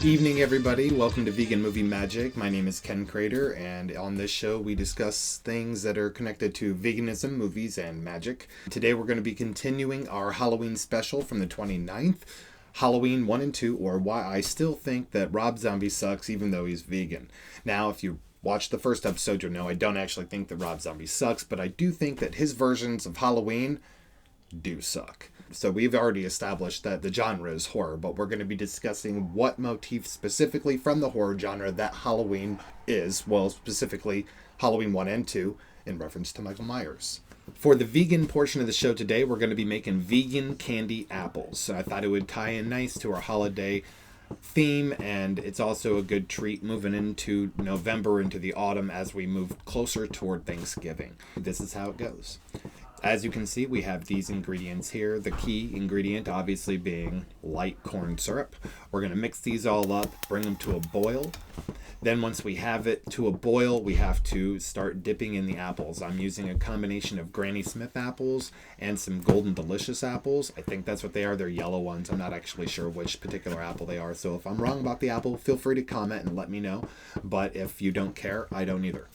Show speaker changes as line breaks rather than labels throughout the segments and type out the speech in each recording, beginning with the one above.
Evening, everybody. Welcome to Vegan Movie Magic. My name is Ken Crater, and on this show we discuss things that are connected to veganism, movies, and magic. Today we're going to be continuing our Halloween special from the 29th, Halloween 1 and 2, or Why I Still Think That Rob Zombie Sucks Even Though He's Vegan. Now, if you watched the first episode, you'll know I don't actually think that Rob Zombie sucks, but I do think that his versions of Halloween do suck. So we've already established that the genre is horror, but we're going to be discussing what motif specifically from the horror genre that Halloween is, well, specifically Halloween 1 and 2, in reference to Michael Myers. For the vegan portion of the show today, we're going to be making vegan candy apples. So I thought it would tie in nice to our holiday theme, and it's also a good treat moving into November, into the autumn, as we move closer toward Thanksgiving. This is how it goes. As you can see, we have these ingredients here. The key ingredient obviously being light corn syrup. We're going to mix these all up, bring them to a boil. Then once we have it to a boil, we have to start dipping in the apples. I'm using a combination of Granny Smith apples and some Golden Delicious apples. I think that's what they are. They're yellow ones. I'm not actually sure which particular apple they are. So if I'm wrong about the apple, feel free to comment and let me know. But if you don't care, I don't either.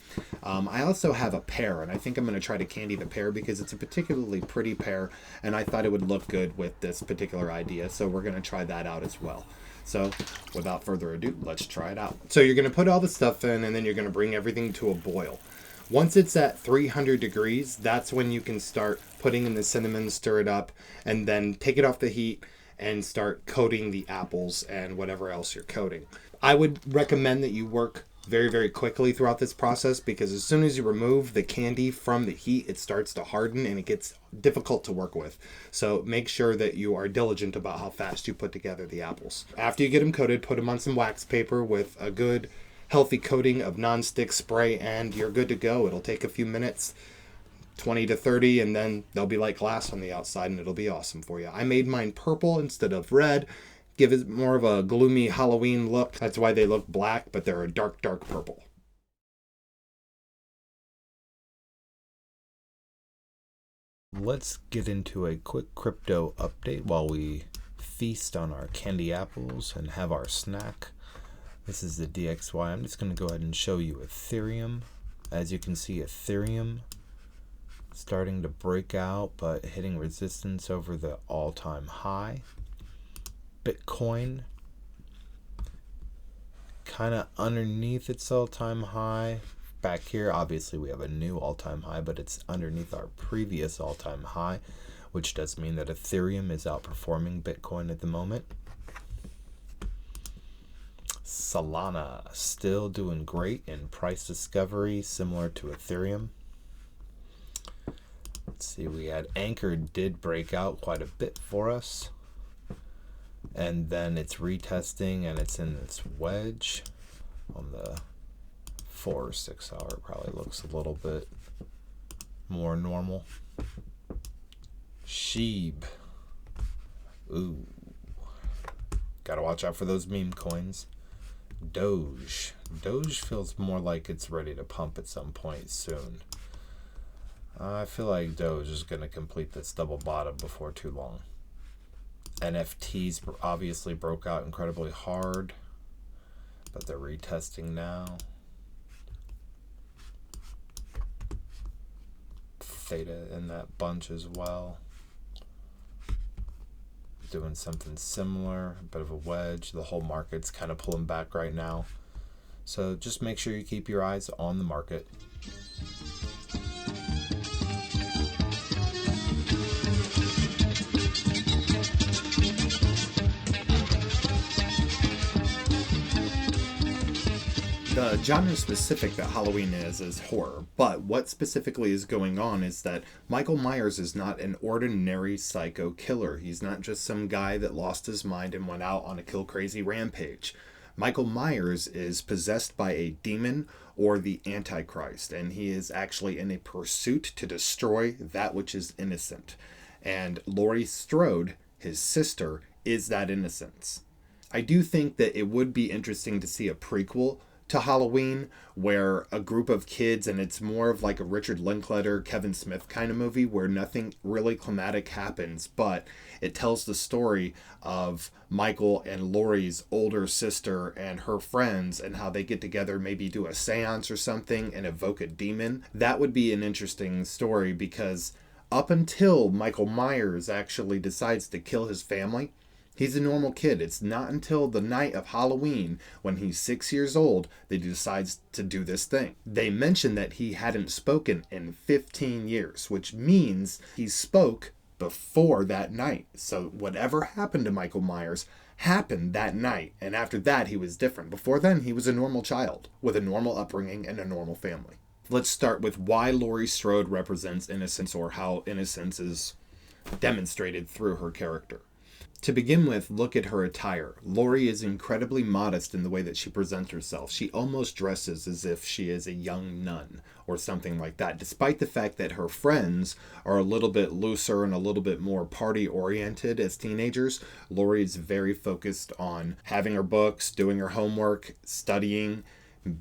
I also have a pear, and I think I'm going to try to candy the pear because it's a particularly pretty pear, and I thought it would look good with this particular idea. So we're going to try that out as well. So without further ado, let's try it out. So you're going to put all the stuff in, and then you're going to bring everything to a boil. Once it's at 300 degrees, that's when you can start putting in the cinnamon, stir it up, and then take it off the heat and start coating the apples and whatever else you're coating. I would recommend that you work very, very quickly throughout this process, because as soon as you remove the candy from the heat, it starts to harden and it gets difficult to work with. So make sure that you are diligent about how fast you put together the apples. After you get them coated, put them on some wax paper with a good healthy coating of non-stick spray, and you're good to go. It'll take a few minutes, 20 to 30, and then they'll be like glass on the outside, and it'll be awesome for you. I made mine purple instead of red. Give it more of a gloomy Halloween look. That's why they look black, but they're a dark, dark purple. Let's get into a quick crypto update while we feast on our candy apples and have our snack. This is the DXY. I'm just going to go ahead and show you Ethereum. As you can see, Ethereum starting to break out, but hitting resistance over the all-time high. Bitcoin kind of underneath its all-time high. Back here, obviously we have a new all-time high, but it's underneath our previous all-time high, which does mean that Ethereum is outperforming Bitcoin at the moment. Solana still doing great in price discovery, similar to Ethereum. Let's see, we had Anchor did break out quite a bit for us. And then it's retesting, and it's in this wedge on the 4 or 6 hour. It probably looks a little bit more normal. Sheeb. Ooh. Gotta watch out for those meme coins. Doge. Doge feels more like it's ready to pump at some point soon. I feel like Doge is going to complete this double bottom before too long. NFTs obviously broke out incredibly hard, but they're retesting now. Theta in that bunch as well. Doing something similar, a bit of a wedge. The whole market's kind of pulling back right now. So just make sure you keep your eyes on the market. The genre specific that Halloween is horror, but what specifically is going on is that Michael Myers is not an ordinary psycho killer. He's not just some guy that lost his mind and went out on a kill crazy rampage. Michael Myers is possessed by a demon or the Antichrist, and he is actually in a pursuit to destroy that which is innocent. And Laurie Strode, his sister, is that innocence. I do think that it would be interesting to see a prequel to Halloween, where a group of kids, and it's more of like a Richard Linklater, Kevin Smith kind of movie where nothing really climatic happens, but it tells the story of Michael and Laurie's older sister and her friends and how they get together, maybe do a seance or something and evoke a demon. That would be an interesting story, because up until Michael Myers actually decides to kill his family, he's a normal kid. It's not until the night of Halloween, when he's 6 years old, that he decides to do this thing. They mention that he hadn't spoken in 15 years, which means he spoke before that night. So whatever happened to Michael Myers happened that night, and after that he was different. Before then, he was a normal child with a normal upbringing and a normal family. Let's start with why Laurie Strode represents innocence, or how innocence is demonstrated through her character. To begin with, look at her attire. Laurie is incredibly modest in the way that she presents herself. She almost dresses as if she is a young nun or something like that, despite the fact that her friends are a little bit looser and a little bit more party-oriented as teenagers. Laurie is very focused on having her books, doing her homework, studying,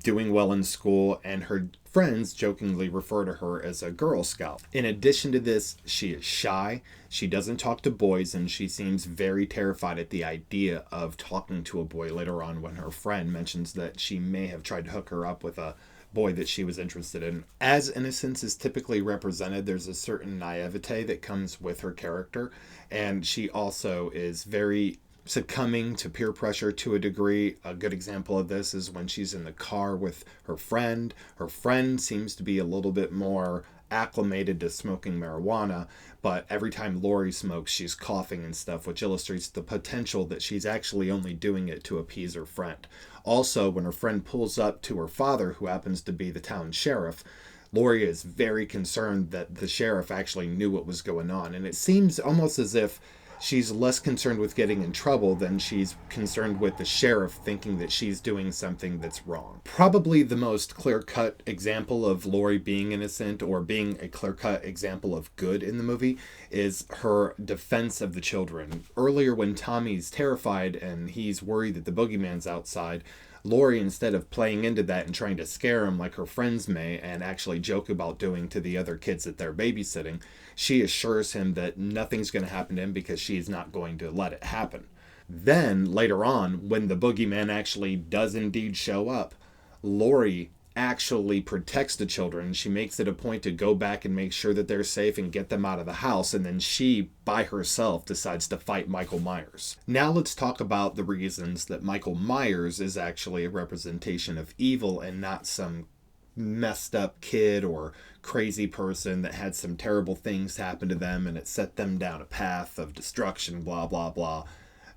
doing well in school, and her friends jokingly refer to her as a Girl Scout. In addition to this, she is shy, she doesn't talk to boys, and she seems very terrified at the idea of talking to a boy later on, when her friend mentions that she may have tried to hook her up with a boy that she was interested in. As innocence is typically represented, there's a certain naivete that comes with her character, and she also is very succumbing to peer pressure to a degree. A good example of this is when she's in the car with her friend. Her friend seems to be a little bit more acclimated to smoking marijuana, but every time Laurie smokes, she's coughing and stuff, which illustrates the potential that she's actually only doing it to appease her friend. Also, when her friend pulls up to her father, who happens to be the town sheriff, Laurie is very concerned that the sheriff actually knew what was going on, and it seems almost as if she's less concerned with getting in trouble than she's concerned with the sheriff thinking that she's doing something that's wrong. Probably the most clear-cut example of Laurie being innocent, or being a clear-cut example of good in the movie, is her defense of the children. Earlier, when Tommy's terrified and he's worried that the boogeyman's outside, Laurie, instead of playing into that and trying to scare him like her friends may and actually joke about doing to the other kids that they're babysitting, she assures him that nothing's going to happen to him because she's not going to let it happen. Then, later on, when the boogeyman actually does indeed show up, Laurie actually protects the children. She makes it a point to go back and make sure that they're safe and get them out of the house, and then she, by herself, decides to fight Michael Myers. Now let's talk about the reasons that Michael Myers is actually a representation of evil and not some messed up kid or crazy person that had some terrible things happen to them and it set them down a path of destruction, blah, blah, blah.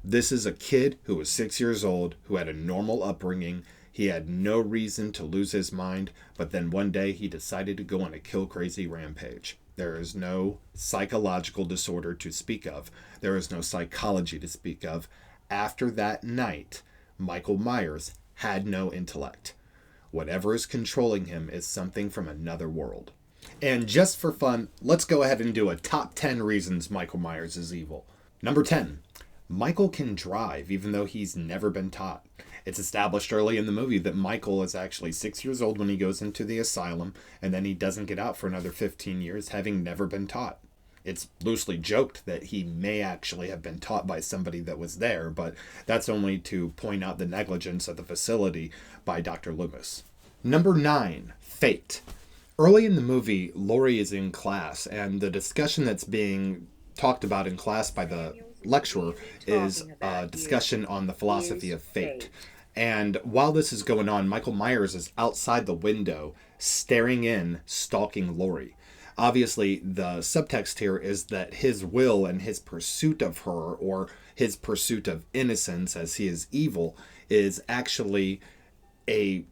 This is a kid who was 6 years old, who had a normal upbringing. He had no reason to lose his mind, but then one day he decided to go on a kill-crazy rampage. There is no psychological disorder to speak of. There is no psychology to speak of. After that night, Michael Myers had no intellect. Whatever is controlling him is something from another world. And just for fun, let's go ahead and do a top 10 reasons Michael Myers is evil. Number 10. Michael can drive even though he's never been taught. It's established early in the movie that Michael is actually 6 years old when he goes into the asylum, and then he doesn't get out for another 15 years, having never been taught. It's loosely joked that he may actually have been taught by somebody that was there, but that's only to point out the negligence of the facility by Dr. Loomis. Number 9. Fate. Early in the movie, Laurie is in class, and the discussion that's being talked about in class by the lecturer is a discussion on the philosophy of fate. And while this is going on, Michael Myers is outside the window, staring in, stalking Laurie. Obviously, the subtext here is that his will and his pursuit of her, or his pursuit of innocence as he is evil, is actually a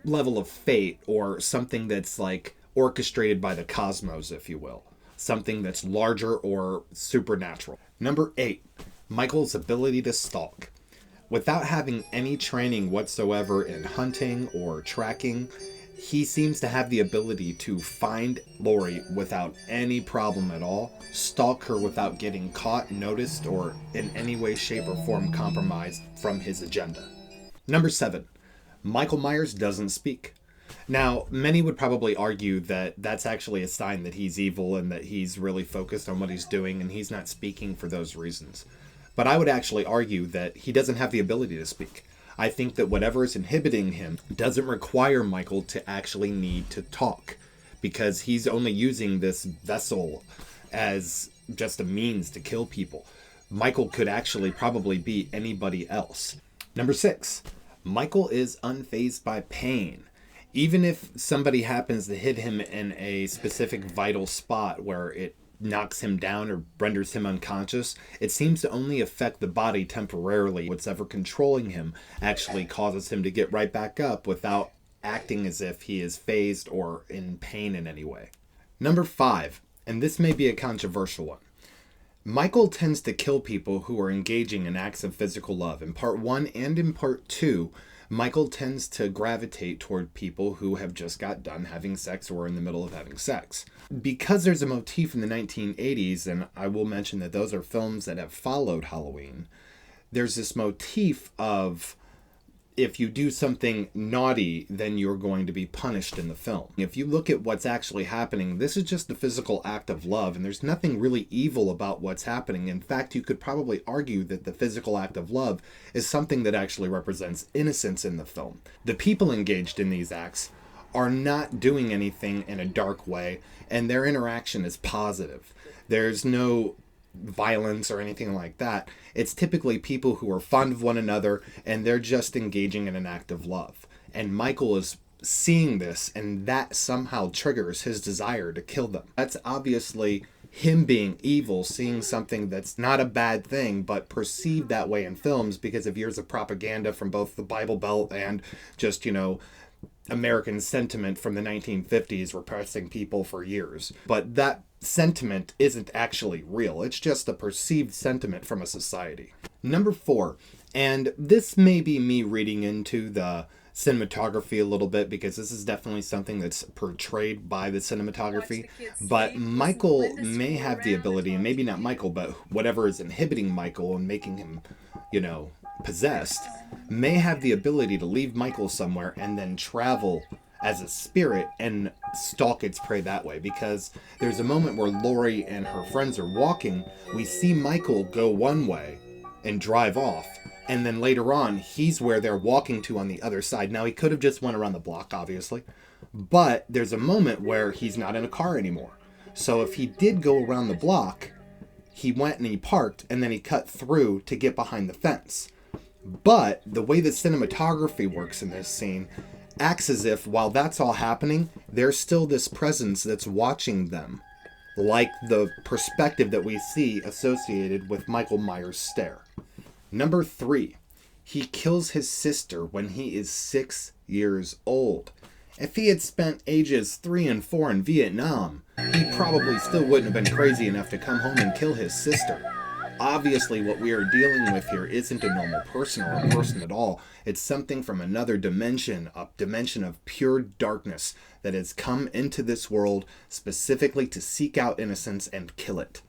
level of fate, or something that's like orchestrated by the cosmos, if you will. Something that's larger or supernatural. Number 8. Michael's ability to stalk. Without having any training whatsoever in hunting or tracking, he seems to have the ability to find Laurie without any problem at all, stalk her without getting caught, noticed, or in any way, shape, or form compromised from his agenda. Number 7. Michael Myers doesn't speak. Now, many would probably argue that that's actually a sign that he's evil and that he's really focused on what he's doing and he's not speaking for those reasons. But I would actually argue that he doesn't have the ability to speak. I think that whatever is inhibiting him doesn't require Michael to actually need to talk, because he's only using this vessel as just a means to kill people. Michael could actually probably be anybody else. Number 6, Michael is unfazed by pain. Even if somebody happens to hit him in a specific vital spot where it knocks him down or renders him unconscious, it seems to only affect the body temporarily. What's ever controlling him actually causes him to get right back up without acting as if he is phased or in pain in any way. Number 5, and this may be a controversial one. Michael tends to kill people who are engaging in acts of physical love. In part 1 and in part 2, Michael tends to gravitate toward people who have just got done having sex or in the middle of having sex. Because there's a motif in the 1980s, and I will mention that those are films that have followed Halloween, there's this motif of if you do something naughty, then you're going to be punished in the film. If you look at what's actually happening, this is just the physical act of love, and there's nothing really evil about what's happening. In fact, you could probably argue that the physical act of love is something that actually represents innocence in the film. The people engaged in these acts are not doing anything in a dark way, and their interaction is positive. There's no violence or anything like that. It's typically people who are fond of one another and they're just engaging in an act of love. And Michael is seeing this, and that somehow triggers his desire to kill them. That's obviously him being evil, seeing something that's not a bad thing, but perceived that way in films because of years of propaganda from both the Bible Belt and just, American sentiment from the 1950s repressing people for years. But that sentiment isn't actually real. It's just a perceived sentiment from a society. Number 4, and this may be me reading into the cinematography a little bit because this is definitely something that's portrayed by the cinematography, but Michael may have the ability, and maybe not Michael, but whatever is inhibiting Michael and making him, possessed, may have the ability to leave Michael somewhere and then travel as a spirit and stalk its prey that way. Because there's a moment where Laurie and her friends are walking, we see Michael go one way and drive off, and then later on he's where they're walking to on the other side. Now he could have just went around the block, obviously, but there's a moment where he's not in a car anymore. So if he did go around the block, he went and he parked and then he cut through to get behind the fence. But the way the cinematography works in this scene acts as if while that's all happening, there's still this presence that's watching them, like the perspective that we see associated with Michael Myers' stare. Number 3, he kills his sister when he is 6 years old. If he had spent ages 3 and 4 in Vietnam, he probably still wouldn't have been crazy enough to come home and kill his sister. Obviously, what we are dealing with here isn't a normal person or a person at all. It's something from another dimension, a dimension of pure darkness that has come into this world specifically to seek out innocence and kill it.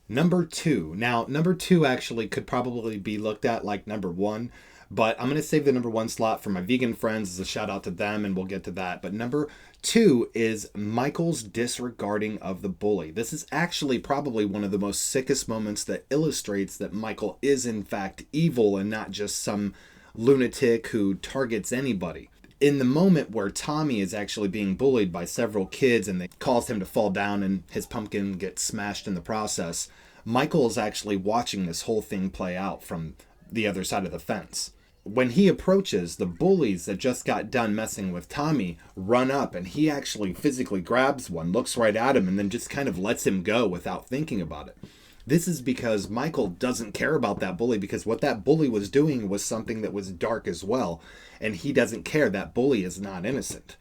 Number 2. Now, number 2 actually could probably be looked at like number 1, but I'm going to save the number 1 slot for my vegan friends as a shout out to them, and we'll get to that. But number 2 is Michael's disregarding of the bully. This is actually probably one of the most sickest moments that illustrates that Michael is in fact evil and not just some lunatic who targets anybody. In the moment where Tommy is actually being bullied by several kids and they cause him to fall down and his pumpkin gets smashed in the process, Michael is actually watching this whole thing play out from the other side of the fence. When he approaches, the bullies that just got done messing with Tommy run up, and he actually physically grabs one, looks right at him, and then just kind of lets him go without thinking about it. This is because Michael doesn't care about that bully, because what that bully was doing was something that was dark as well, and he doesn't care. That bully is not innocent.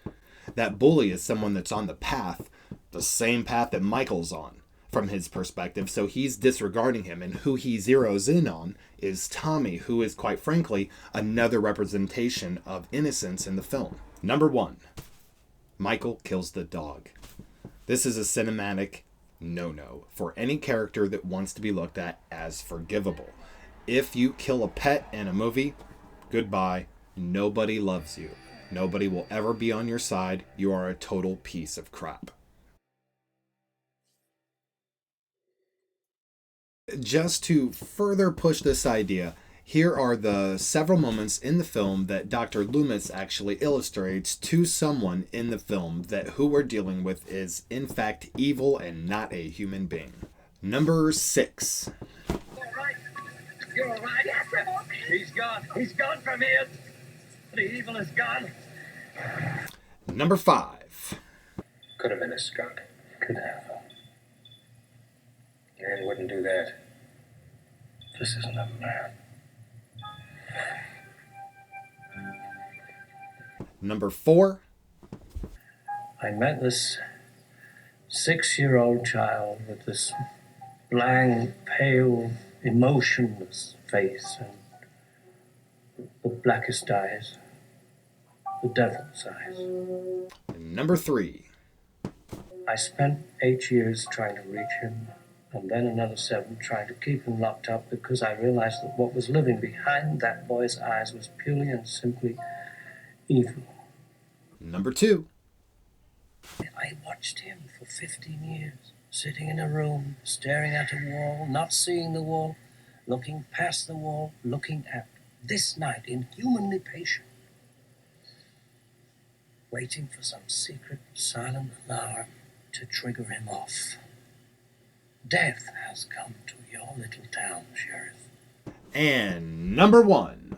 That bully is someone that's on the path, the same path that Michael's on from his perspective, so he's disregarding him, and who he zeroes in on is Tommy, who is quite frankly another representation of innocence in the film. Number 1, Michael kills the dog. This is a cinematic no-no for any character that wants to be looked at as forgivable. If you kill a pet in a movie, goodbye, Nobody loves you. Nobody will ever be on your side. You are a total piece of crap. Just to further push this idea, here are the several moments in the film that Dr. Loomis actually illustrates to someone in the film that who we're dealing with is in fact evil and not a human being. Number 6.
You're all right? Yes, I'm okay. He's gone. He's gone from here. The evil is gone.
Number 5.
Could have been a skunk. Could have. Man wouldn't do that. This isn't a man.
Number 4.
I met this 6-year-old child with this blank, pale, emotionless face and the blackest eyes, the devil's eyes.
Number 3.
I spent 8 years trying to reach him, and then another 7 trying to keep him locked up because I realized that what was living behind that boy's eyes was purely and simply evil.
Number 2.
I watched him for 15 years, sitting in a room, staring at a wall, not seeing the wall, looking past the wall, looking at this night, inhumanly patient, waiting for some secret, silent alarm to trigger him off. Death has come to your little town, Sheriff.
And number 1.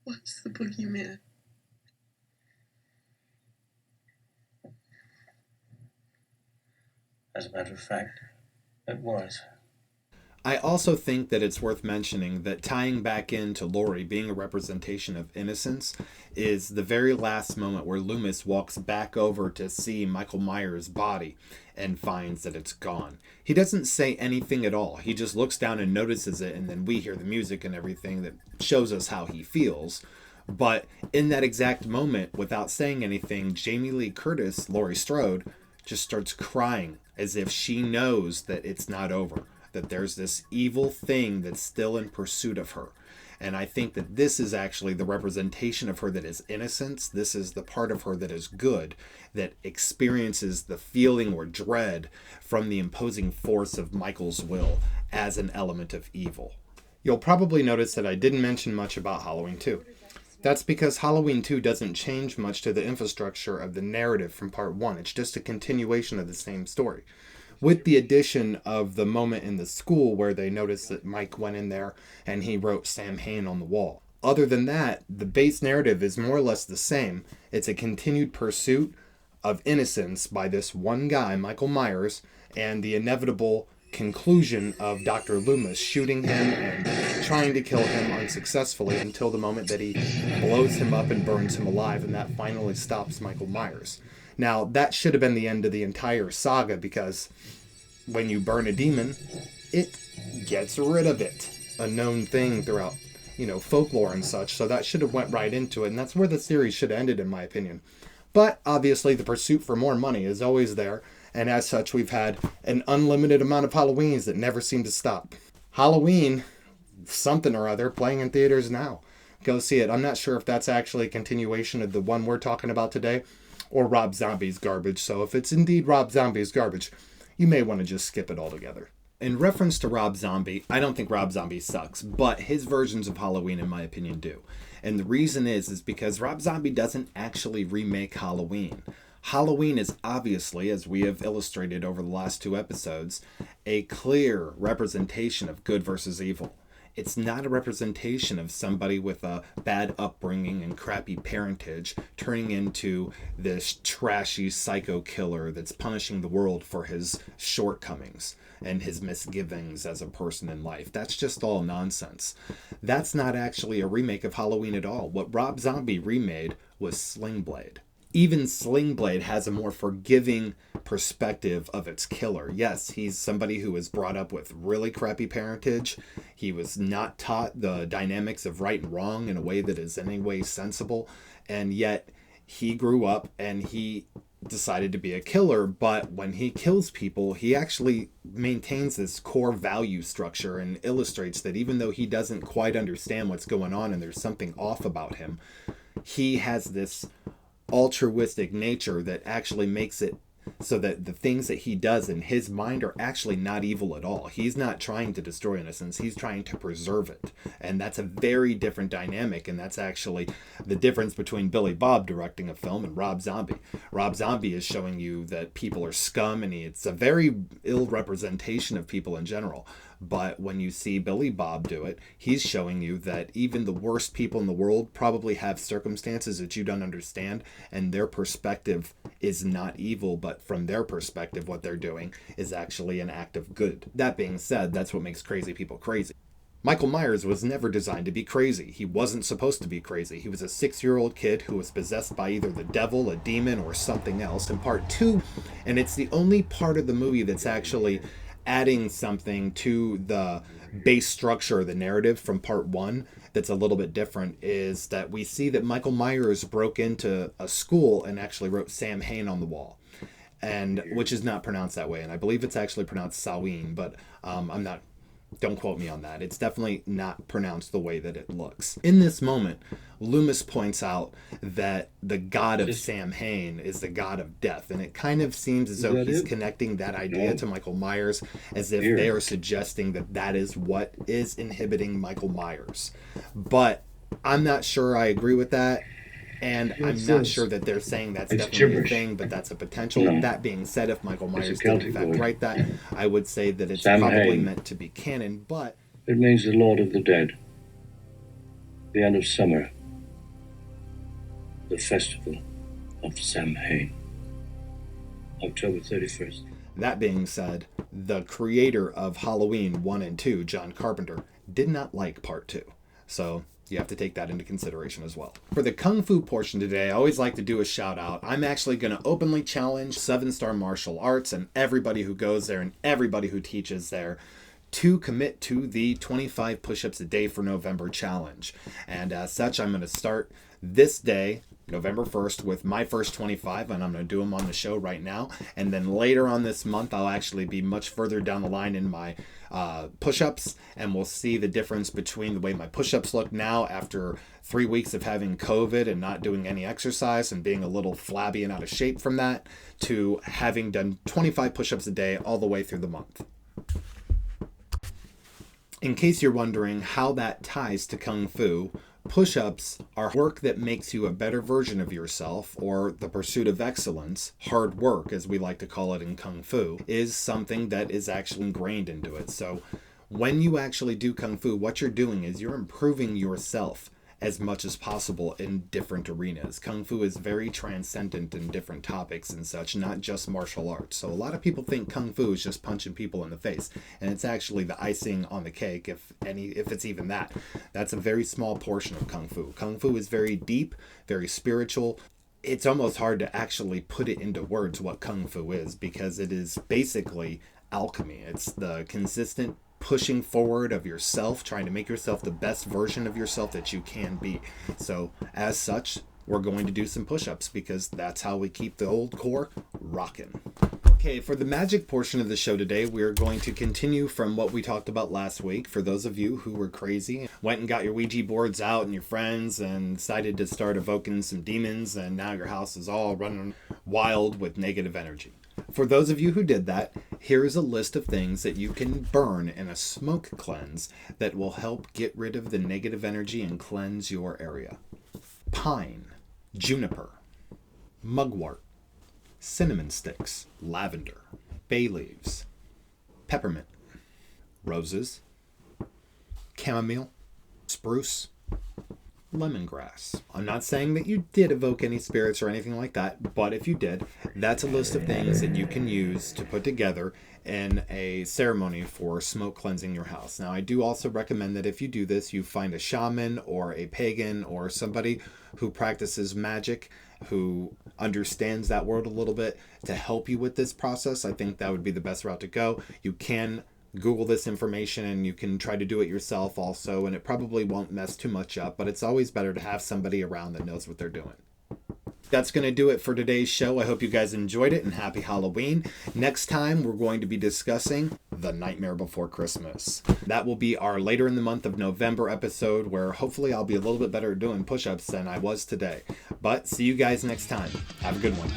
What's the boogeyman?
As a matter of fact, it was.
I also think that it's worth mentioning that tying back into Laurie being a representation of innocence is the very last moment where Loomis walks back over to see Michael Myers' body and finds that it's gone. He doesn't say anything at all. He just looks down and notices it, and then we hear the music and everything that shows us how he feels. But in that exact moment, without saying anything, Jamie Lee Curtis, Laurie Strode, just starts crying as if she knows that it's not over, that there's this evil thing that's still in pursuit of her. And I think that this is actually the representation of her that is innocence. This is the part of her that is good, that experiences the feeling or dread from the imposing force of Michael's will as an element of evil. You'll probably notice that I didn't mention much about Halloween 2. That's because Halloween 2 doesn't change much to the infrastructure of the narrative from part 1. It's just a continuation of the same story, with the addition of the moment in the school where they noticed that Mike went in there and he wrote Sam Hain on the wall. Other than that, the base narrative is more or less the same. It's a continued pursuit of innocence by this one guy, Michael Myers, and the inevitable conclusion of Dr. Loomis shooting him and trying to kill him unsuccessfully until the moment that he blows him up and burns him alive, and that finally stops Michael Myers. Now, that should have been the end of the entire saga, because when you burn a demon, it gets rid of it. A known thing throughout, folklore and such, so that should have went right into it, and that's where the series should have ended, in my opinion. But, obviously, the pursuit for more money is always there, and as such, we've had an unlimited amount of Halloweens that never seem to stop. Halloween, something or other, playing in theaters now. Go see it. I'm not sure if that's actually a continuation of the one we're talking about today, or Rob Zombie's garbage, so if it's indeed Rob Zombie's garbage, you may want to just skip it altogether. In reference to Rob Zombie, I don't think Rob Zombie sucks, but his versions of Halloween, in my opinion, do. And the reason is because Rob Zombie doesn't actually remake Halloween. Halloween is obviously, as we have illustrated over the last 2 episodes, a clear representation of good versus evil. It's not a representation of somebody with a bad upbringing and crappy parentage turning into this trashy psycho killer that's punishing the world for his shortcomings and his misgivings as a person in life. That's just all nonsense. That's not actually a remake of Halloween at all. What Rob Zombie remade was Sling Blade. Even Sling Blade has a more forgiving perspective of its killer. Yes, he's somebody who was brought up with really crappy parentage. He was not taught the dynamics of right and wrong in a way that is in any way sensible. And yet he grew up and he decided to be a killer, but when he kills people, he actually maintains this core value structure and illustrates that even though he doesn't quite understand what's going on and there's something off about him, he has this altruistic nature that actually makes it so that the things that he does in his mind are actually not evil at all. He's not trying to destroy innocence, he's trying to preserve it. And that's a very different dynamic, and that's actually the difference between Billy Bob directing a film and Rob Zombie. Rob Zombie is showing you that people are scum, and it's a very ill representation of people in general. But when you see Billy Bob do it, he's showing you that even the worst people in the world probably have circumstances that you don't understand, and their perspective is not evil, but from their perspective, what they're doing is actually an act of good. That being said, that's what makes crazy people crazy. Michael Myers was never designed to be crazy. He wasn't supposed to be crazy. He was a 6-year-old kid who was possessed by either the devil, a demon, or something else. In part 2, and it's the only part of the movie that's actually adding something to the base structure of the narrative from part 1 that's a little bit different, is that we see that Michael Myers broke into a school and actually wrote Sam Hain on the wall, and which is not pronounced that way, and I believe it's actually pronounced Sawin, but I'm not, don't quote me on that. It's definitely not pronounced the way that it looks. In this moment, Loomis points out that the god of Sam Hain is the god of death, and it kind of seems as though he's connecting that idea to Michael Myers, as if they are suggesting that that is what is inhibiting Michael Myers. But I'm not sure I agree with that, and I'm not sure that they're saying that's definitely a thing, but that's a potential. No. That being said, if Michael Myers did in fact write that, I would say that it's probably meant to be canon, but...
It means the Lord of the Dead. The end of summer. The festival of Samhain. October 31st.
That being said, the creator of Halloween 1 and 2, John Carpenter, did not like part 2. So... you have to take that into consideration as well. For the Kung Fu portion today, I always like to do a shout out. I'm actually going to openly challenge 7-Star Martial Arts and everybody who goes there and everybody who teaches there to commit to the 25 push-ups a day for November challenge. And as such, I'm going to start this day, November 1st, with my first 25, and I'm going to do them on the show right now. And then later on this month, I'll actually be much further down the line in my push-ups, and we'll see the difference between the way my push-ups look now after 3 weeks of having COVID and not doing any exercise and being a little flabby and out of shape from that, to having done 25 push-ups a day all the way through the month. In case you're wondering how that ties to Kung Fu, push-ups are work that makes you a better version of yourself, or the pursuit of excellence. Hard work, as we like to call it in Kung Fu, is something that is actually ingrained into it. So when you actually do Kung Fu, what you're doing is you're improving yourself as much as possible in different arenas. Kung Fu is very transcendent in different topics and such, not just martial arts. So a lot of people think Kung Fu is just punching people in the face, and it's actually the icing on the cake, if it's even that. That's a very small portion of Kung Fu. Kung Fu is very deep, very spiritual. It's almost hard to actually put it into words what Kung Fu is, because it is basically alchemy. It's the consistent pushing forward of yourself, trying to make yourself the best version of yourself that you can be. So as such, we're going to do some push-ups, because that's how we keep the old core rocking. Okay, for the magic portion of the show today, we're going to continue from what we talked about last week. For those of you who were crazy, went and got your Ouija boards out and your friends and decided to start evoking some demons, and now your house is all running wild with negative energy. For those of you who did that, here is a list of things that you can burn in a smoke cleanse that will help get rid of the negative energy and cleanse your area. Pine, juniper, mugwort, cinnamon sticks, lavender, bay leaves, peppermint, roses, chamomile, spruce, lemongrass. I'm not saying that you did evoke any spirits or anything like that, but if you did, that's a list of things that you can use to put together in a ceremony for smoke cleansing your house. Now, I do also recommend that if you do this, you find a shaman or a pagan or somebody who practices magic, who understands that world a little bit, to help you with this process. I think that would be the best route to go. You can Google this information, and you can try to do it yourself also, and it probably won't mess too much up, but it's always better to have somebody around that knows what they're doing. That's going to do it for today's show. I hope you guys enjoyed it, and happy Halloween. Next time, we're going to be discussing The Nightmare Before Christmas. That will be our later in the month of November episode, where hopefully I'll be a little bit better at doing push-ups than I was today. But see you guys next time. Have a good one.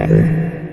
Thank you.